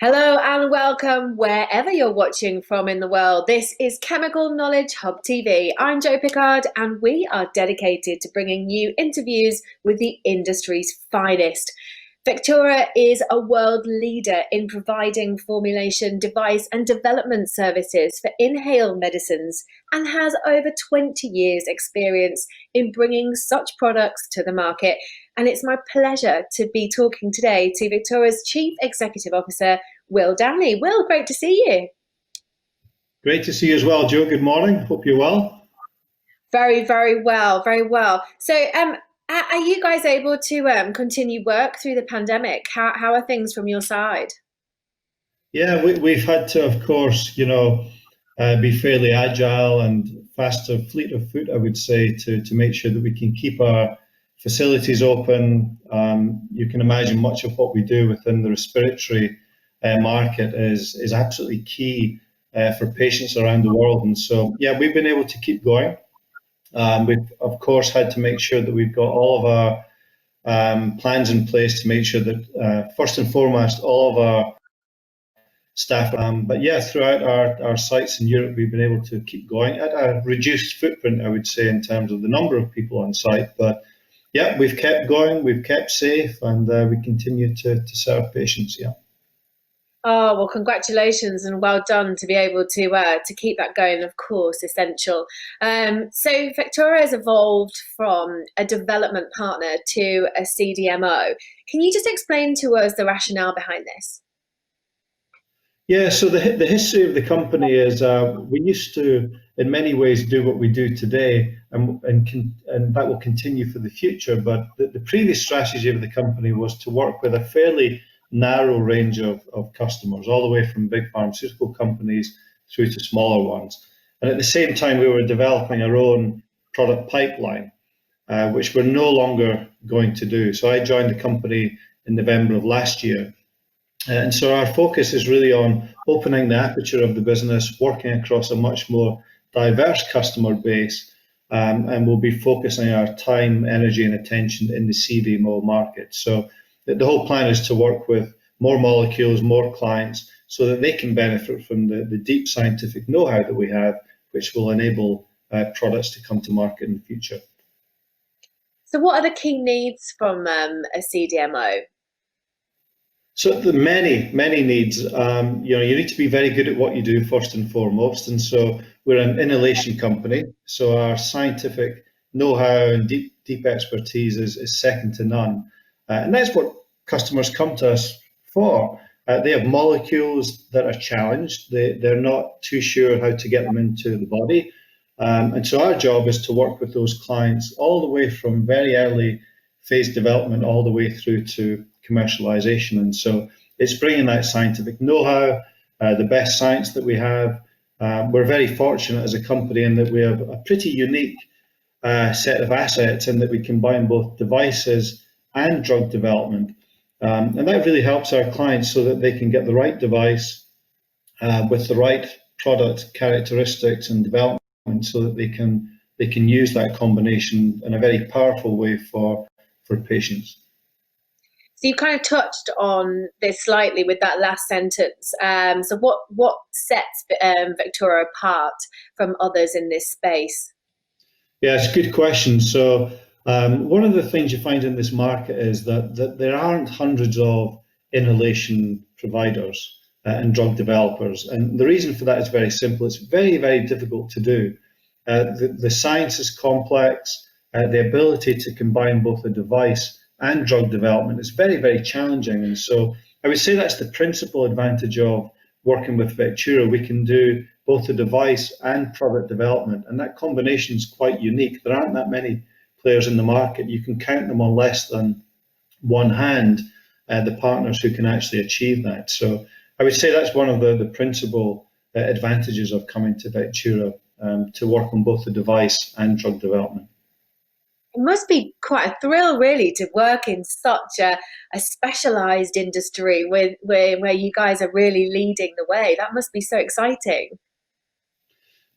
Hello and welcome wherever you're watching from in the world. This is Chemical Knowledge Hub TV. I'm Jo Pickard and we are dedicated to bringing you interviews with the industry's finest. Vectura is a world leader in providing formulation, device and development services for inhaled medicines and has over 20 years experience in bringing such products to the market. And it's my pleasure to be talking today to Vectura's Chief Executive Officer, Will Downie. Will, great to see you. Great to see you as well, Jo. Good morning. Hope you're well. Very, very well, very well. So, are you guys able to continue work through the pandemic? How are things from your side? Yeah, we've had to, of course, be fairly agile and faster, fleet of foot, I would say, to make sure that we can keep our facilities open. You can imagine much of what we do within the respiratory market is absolutely key for patients around the world. And so, yeah, we've been able to keep going. We've, of course, had to make sure that we've got all of our plans in place to make sure that, first and foremost, all of our staff, but yeah, throughout our sites in Europe, we've been able to keep going at a reduced footprint, I would say, in terms of the number of people on site. But yeah, we've kept going, we've kept safe, and we continue to serve patients, yeah. Oh, well, congratulations and well done to be able to keep that going, of course, essential. So Vectura has evolved from a development partner to a CDMO. Can you just explain to us the rationale behind this? Yeah, so the history of the company is we used to, in many ways, do what we do today, and that will continue for the future. But the previous strategy of the company was to work with a fairly narrow range of customers, all the way from big pharmaceutical companies through to smaller ones. And at the same time, we were developing our own product pipeline, which we're no longer going to do. So I joined the company in November of last year. And so our focus is really on opening the aperture of the business, working across a much more diverse customer base, and we'll be focusing our time, energy, and attention in the CDMO market. So the whole plan is to work with more molecules, more clients, so that they can benefit from the deep scientific know-how that we have, which will enable products to come to market in the future. So, what are the key needs from a CDMO? So the many needs. You need to be very good at what you do first and foremost. And so we're an inhalation company. So our scientific know-how and deep expertise is second to none. And that's what customers come to us for. They have molecules that are challenged. They're not too sure how to get them into the body. And so our job is to work with those clients all the way from very early phase development all the way through to commercialization. And so it's bringing that scientific know-how, the best science that we have. We're very fortunate as a company in that we have a pretty unique set of assets in that we combine both devices and drug development. And that really helps our clients so that they can get the right device with the right product characteristics and development so that they can use that combination in a very powerful way for patients. So you kind of touched on this slightly with that last sentence. So what sets Vectura apart from others in this space? Yeah, it's a good question. So one of the things you find in this market is that there aren't hundreds of inhalation providers and drug developers. And the reason for that is very simple. It's very, very difficult to do. The science is complex. The ability to combine both a device and drug development is very, very challenging. And so I would say that's the principal advantage of working with Vectura. We can do both the device and product development, and that combination is quite unique. There aren't that many players in the market. You can count them on less than one hand, the partners who can actually achieve that. So I would say that's one of the principal advantages of coming to Vectura, to work on both the device and drug development. It must be quite a thrill, really, to work in such a specialized industry where you guys are really leading the way. That must be so exciting.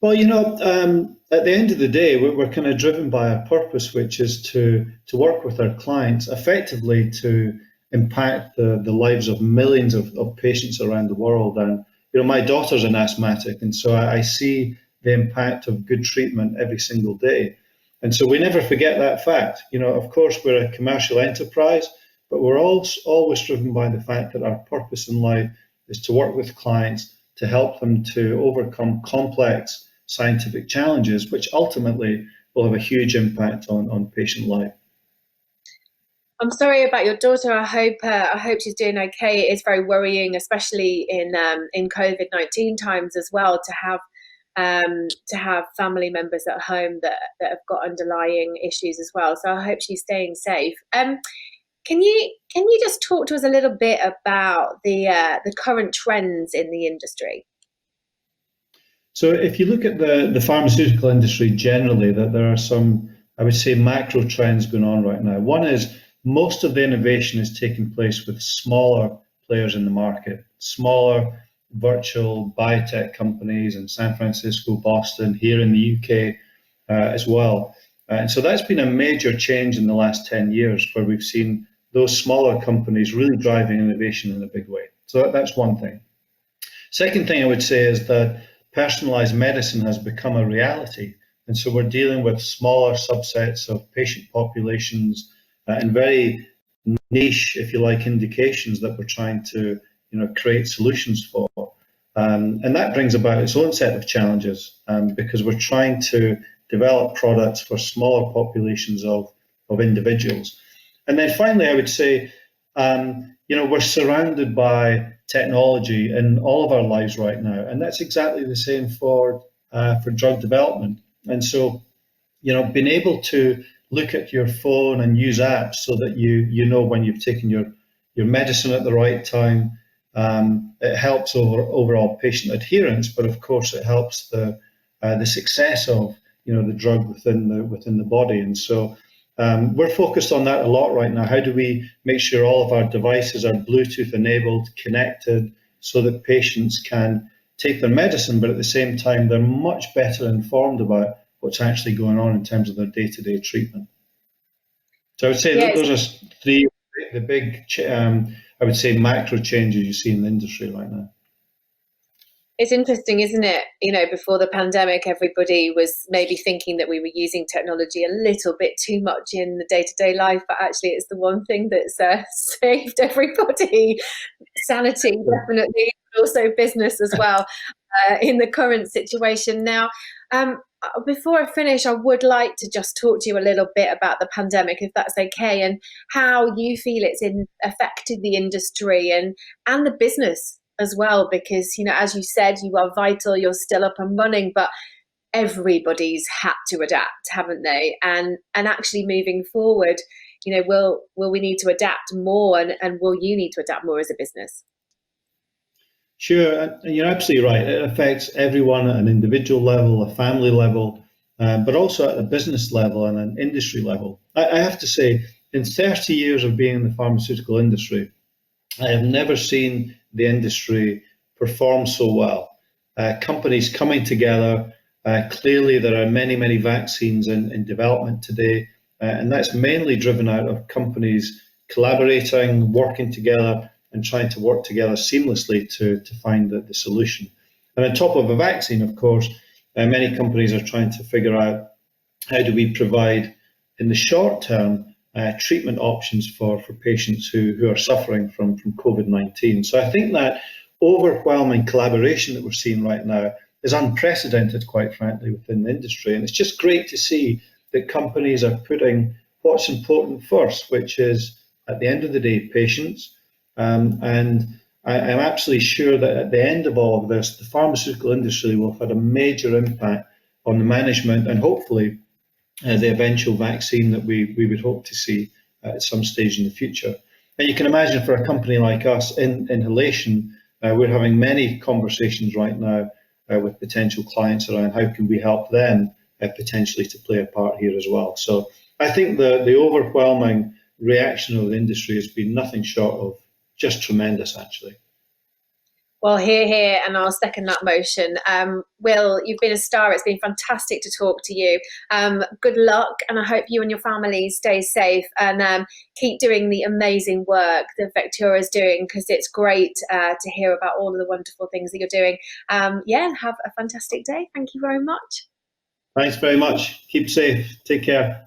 Well, at the end of the day, we're kind of driven by a purpose, which is to work with our clients effectively to impact the lives of millions of patients around the world. And my daughter's an asthmatic, and so I see the impact of good treatment every single day. And so we never forget that fact. Of course, we're a commercial enterprise, but we're always driven by the fact that our purpose in life is to work with clients to help them to overcome complex scientific challenges, which ultimately will have a huge impact on patient life. I'm sorry about your daughter. I hope she's doing okay. It is very worrying, especially in COVID-19 times as well, to have family members at home that have got underlying issues as well. So I hope she's staying safe. Can you just talk to us a little bit about the current trends in the industry? So if you look at the pharmaceutical industry generally, that there are some, I would say, macro trends going on right now. One is most of the innovation is taking place with smaller players in the market, smaller virtual biotech companies in San Francisco, Boston, here in the UK as well. And so that's been a major change in the last 10 years, where we've seen those smaller companies really driving innovation in a big way. So that's one thing. Second thing I would say is that personalized medicine has become a reality. And so we're dealing with smaller subsets of patient populations and very niche, if you like, indications that we're trying to create solutions for. And that brings about its own set of challenges because we're trying to develop products for smaller populations of individuals. And then finally, I would say, we're surrounded by technology in all of our lives right now, and that's exactly the same for drug development. And so, being able to look at your phone and use apps so that you know when you've taken your medicine at the right time, it helps overall patient adherence, but of course it helps the success of the drug within the body. And so we're focused on that a lot right now. How do we make sure all of our devices are Bluetooth enabled, connected, so that patients can take their medicine, but at the same time they're much better informed about what's actually going on in terms of their day-to-day treatment. So I would say those are three the big, I would say, macro changes you see in the industry right now. It's interesting, isn't it? Before the pandemic, everybody was maybe thinking that we were using technology a little bit too much in the day-to-day life, but actually it's the one thing that's saved everybody. Sanity, definitely, but also business as well in the current situation. Now, before I finish, I would like to just talk to you a little bit about the pandemic, if that's okay, and how you feel it's affected the industry and the business as well, because as you said, you are vital, you're still up and running, but everybody's had to adapt, haven't they? And actually moving forward, will we need to adapt more, and will you need to adapt more as a business? Sure, and you're absolutely right. It affects everyone at an individual level, a family level, but also at a business level and an industry level. I have to say, in 30 years of being in the pharmaceutical industry, I have never seen the industry perform so well. Companies coming together. Clearly, there are many, many vaccines in development today, and that's mainly driven out of companies collaborating, working together, and trying to work together seamlessly to find the solution. And on top of a vaccine, of course, many companies are trying to figure out how do we provide, in the short term, treatment options for patients who are suffering from COVID-19. So I think that overwhelming collaboration that we're seeing right now is unprecedented, quite frankly, within the industry. And it's just great to see that companies are putting what's important first, which is, at the end of the day, patients. And I'm absolutely sure that at the end of all of this, the pharmaceutical industry will have had a major impact on the management and hopefully the eventual vaccine that we would hope to see at some stage in the future. And you can imagine for a company like us in inhalation, we're having many conversations right now with potential clients around how can we help them potentially to play a part here as well. So I think the overwhelming reaction of the industry has been nothing short of just tremendous, actually. Well, here, and I'll second that motion. Will, you've been a star. It's been fantastic to talk to you. Good luck, and I hope you and your family stay safe and keep doing the amazing work that Vectura is doing, because it's great to hear about all of the wonderful things that you're doing. Yeah, and have a fantastic day. Thank you very much. Thanks very much. Keep safe. Take care.